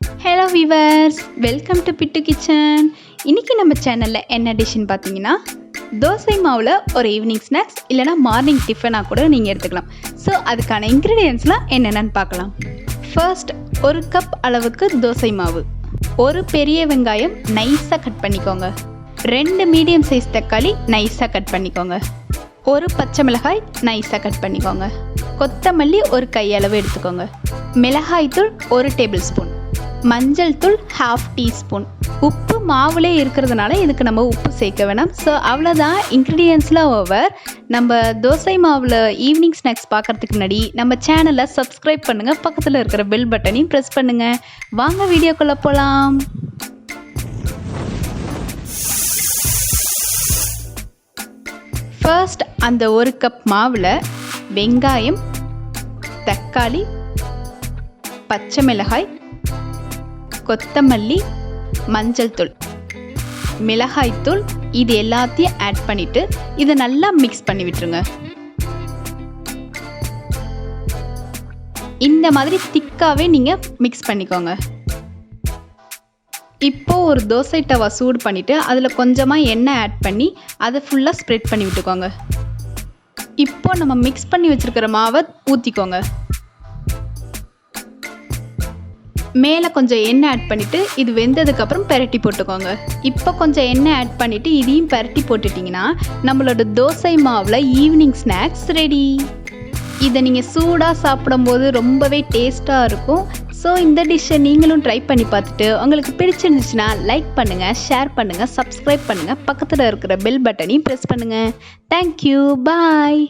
Hello viewers, welcome to bit kitchen. இன்றைக்கி நம்ம சேனலில் என்ன டிஷ்ஷுன்னு பார்த்தீங்கன்னா, தோசை மாவில் ஒரு ஈவினிங் ஸ்நாக்ஸ் இல்லைனா மார்னிங் டிஃபனாக கூட நீங்கள் எடுத்துக்கலாம். ஸோ அதுக்கான இன்க்ரீடியன்ட்ஸ்லாம் என்னென்னு பார்க்கலாம். ஃபர்ஸ்ட், ஒரு கப் அளவுக்கு தோசை மாவு, ஒரு பெரிய வெங்காயம் நைஸாக கட் பண்ணிக்கோங்க, 2 மீடியம் சைஸ் தக்காளி நைஸாக கட் பண்ணிக்கோங்க, ஒரு பச்சை மிளகாய் நைஸாக கட் பண்ணிக்கோங்க, கொத்தமல்லி ஒரு கையளவு எடுத்துக்கோங்க, மிளகாய்த்தூள் 1 டேபிள் ஸ்பூன், மஞ்சள் தூள் 1/2 டீஸ்பூன். உப்பு மாவுலே இருக்கிறதுனால இதுக்கு நம்ம உப்பு சேர்க்க வேணாம். ஸோ அவ்வளோதான், இன்க்ரீடியன்ஸ்லாம் ஓவர். நம்ம தோசை மாவில் ஈவினிங் ஸ்நாக்ஸ் பார்க்குறதுக்கு முன்னாடி நம்ம சேனலை சப்ஸ்கிரைப் பண்ணுங்கள், பக்கத்தில் இருக்கிற பெல் பட்டனையும் ப்ரெஸ் பண்ணுங்கள். வாங்க வீடியோக்குள்ளே போகலாம். ஃபர்ஸ்ட், அந்த 1 கப் மாவில் வெங்காயம், தக்காளி, பச்சை மிளகாய், கொத்தமல்லி, மஞ்சள் தூள், மிளகாய்த்தூள் இது எல்லாத்தையும் ஆட் பண்ணிவிட்டு இதை நல்லா மிக்ஸ் பண்ணி விட்டுருங்க. இந்த மாதிரி திக்காகவே நீங்கள் மிக்ஸ் பண்ணிக்கோங்க. இப்போது ஒரு தோசை தவா சூடு பண்ணிவிட்டு அதில் கொஞ்சமாக எண்ணெய் ஆட் பண்ணி அதை ஃபுல்லாக ஸ்ப்ரெட் பண்ணி விட்டுக்கோங்க. இப்போ நம்ம மிக்ஸ் பண்ணி வச்சுருக்கிற மாவை ஊற்றிக்கோங்க. மேலே கொஞ்சம் எண்ணெய் ஆட் பண்ணிவிட்டு இது வெந்ததுக்கப்புறம் பெரட்டி போட்டுக்கோங்க. இப்போ கொஞ்சம் எண்ணெய் ஆட் பண்ணிவிட்டு இதையும் பெரட்டி போட்டுட்டிங்கன்னா நம்மளோட தோசை மாவில் ஈவினிங் ஸ்நாக்ஸ் ரெடி. இதை நீங்கள் சூடாக சாப்பிடும்போது ரொம்பவே டேஸ்ட்டாக இருக்கும். ஸோ இந்த டிஷ்ஷை நீங்களும் ட்ரை பண்ணி பார்த்துட்டு உங்களுக்கு பிடிச்சிருந்துச்சுன்னா லைக் பண்ணுங்கள், ஷேர் பண்ணுங்கள், சப்ஸ்கிரைப் பண்ணுங்கள், பக்கத்தில் இருக்கிற பெல் பட்டனையும் ப்ரெஸ் பண்ணுங்கள். தேங்க்யூ, பாய்.